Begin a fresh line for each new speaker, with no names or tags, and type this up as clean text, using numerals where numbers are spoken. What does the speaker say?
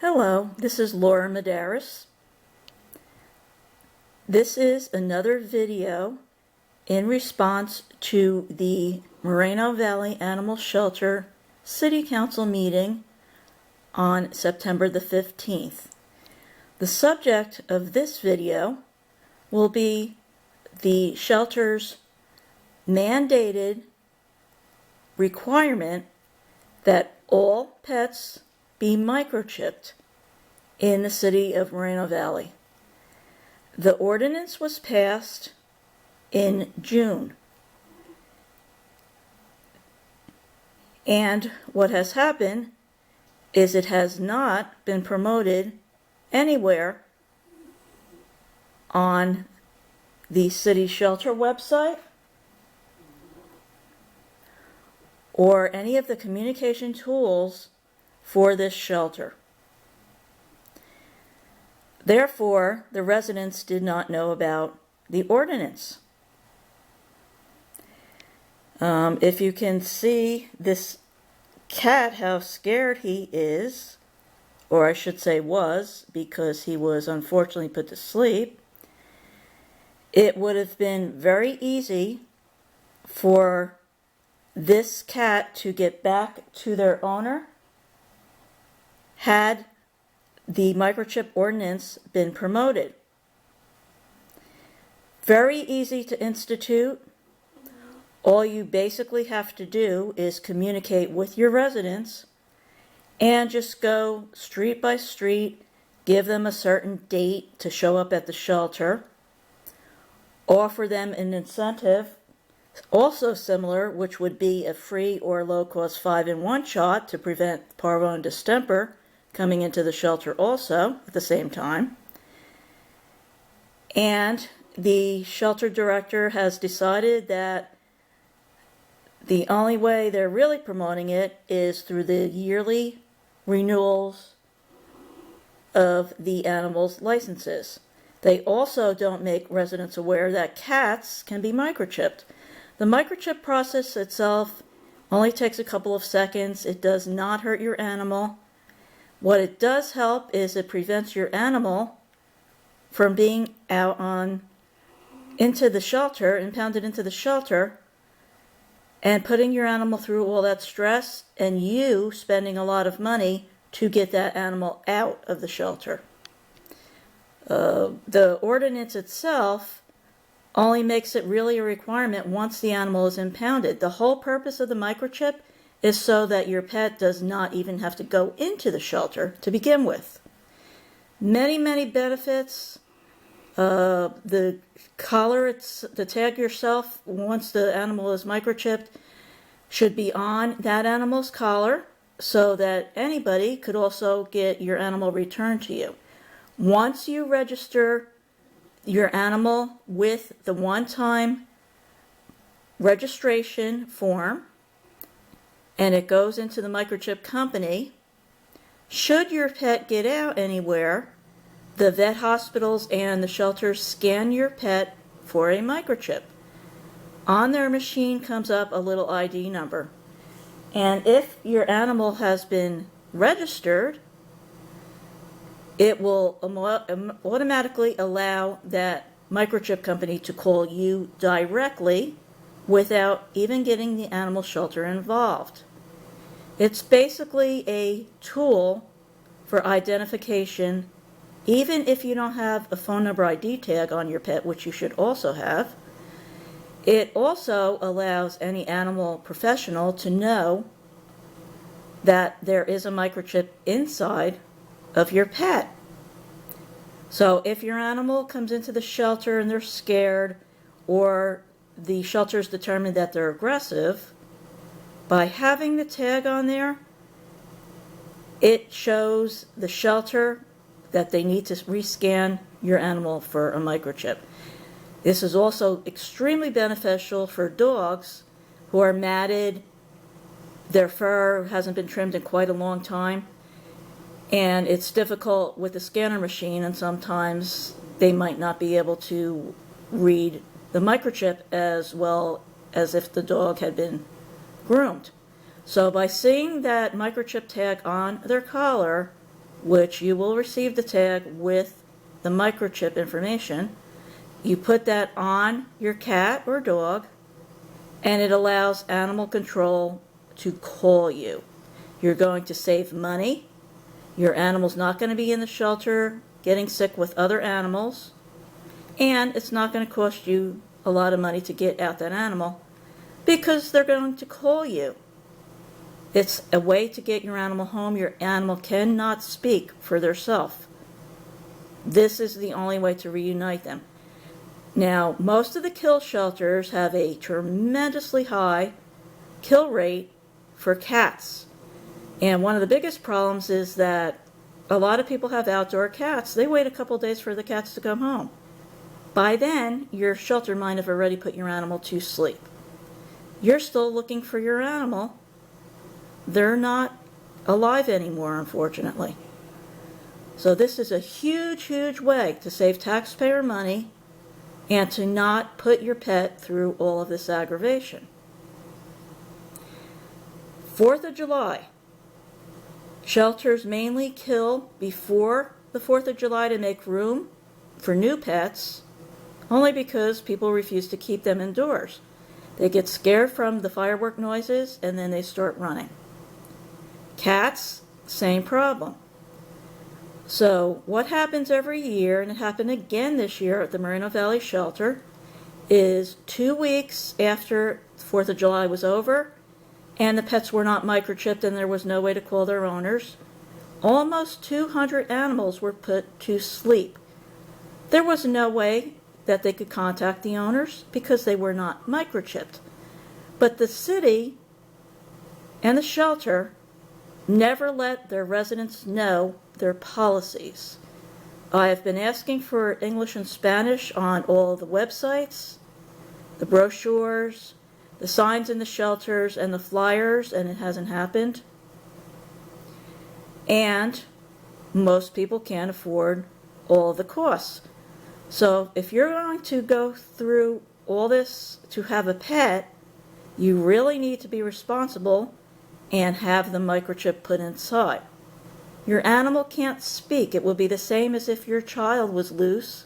Hello, this is Laura Medeiros. This is another video in response to the Moreno Valley Animal Shelter City Council meeting on September the 15th. The subject of this video will be the shelter's mandated requirement that all pets be microchipped in the city of Moreno Valley. The ordinance was passed in June. And what has happened is it has not been promoted anywhere on the city shelter website or any of the communication tools for this shelter. Therefore, the residents did not know about the ordinance. If you can see this cat, how scared he is, or I should say was, because he was unfortunately put to sleep, it would have been very easy for this cat to get back to their owner had the microchip ordinance been promoted. Very easy to institute. All you basically have to do is communicate with your residents and just go street by street, give them a certain date to show up at the shelter, offer them an incentive, also similar, which would be a free or low-cost 5-in-1 shot to prevent parvo and distemper coming into the shelter also at the same time. And the shelter director has decided that the only way they're really promoting it is through the yearly renewals of the animals' licenses. They also don't make residents aware that cats can be microchipped. The microchip process itself only takes a couple of seconds. It does not hurt your animal. What it does help is it prevents your animal from being out into the shelter, impounded into the shelter, and putting your animal through all that stress and you spending a lot of money to get that animal out of the shelter. The ordinance itself only makes it really a requirement once the animal is impounded. The whole purpose of the microchip is so that your pet does not even have to go into the shelter to begin with. Many, many benefits. The collar, the tag yourself, once the animal is microchipped, should be on that animal's collar so that anybody could also get your animal returned to you. Once you register your animal with the one-time registration form, and it goes into the microchip company, should your pet get out anywhere, the vet hospitals and the shelters scan your pet for a microchip. On their machine comes up a little ID number. And if your animal has been registered, it will automatically allow that microchip company to call you directly without even getting the animal shelter involved. It's basically a tool for identification, even if you don't have a phone number ID tag on your pet, which you should also have. It also allows any animal professional to know that there is a microchip inside of your pet. So if your animal comes into the shelter and they're scared, or the shelter's determined that they're aggressive, by having the tag on there, it shows the shelter that they need to rescan your animal for a microchip. This is also extremely beneficial for dogs who are matted, their fur hasn't been trimmed in quite a long time, and it's difficult with the scanner machine, and sometimes they might not be able to read the microchip as well as if the dog had been groomed. So by seeing that microchip tag on their collar, which you will receive the tag with the microchip information. You put that on your cat or dog, and it allows animal control to call you. You're going to save money. Your animal's not going to be in the shelter getting sick with other animals, and it's not going to cost you a lot of money to get out that animal because they're going to call you. It's a way to get your animal home. Your animal cannot speak for theirself. This is the only way to reunite them. Now, most of the kill shelters have a tremendously high kill rate for cats. And one of the biggest problems is that a lot of people have outdoor cats. They wait a couple days for the cats to come home. By then, your shelter might have already put your animal to sleep. You're still looking for your animal. They're not alive anymore, unfortunately. So this is a huge, huge way to save taxpayer money and to not put your pet through all of this aggravation. 4th of July. Shelters mainly kill before the 4th of July to make room for new pets, only because people refuse to keep them indoors. They get scared from the firework noises and then they start running. Cats, same problem. So what happens every year, and it happened again this year at the Moreno Valley shelter, is 2 weeks after the 4th of July was over and the pets were not microchipped and there was no way to call their owners, almost 200 animals were put to sleep. There was no way that they could contact the owners because they were not microchipped. But the city and the shelter never let their residents know their policies. I have been asking for English and Spanish on all of the websites, the brochures, the signs in the shelters, and the flyers, and it hasn't happened. And most people can't afford all of the costs. So if you're going to go through all this to have a pet, you really need to be responsible and have the microchip put inside. Your animal can't speak. It will be the same as if your child was loose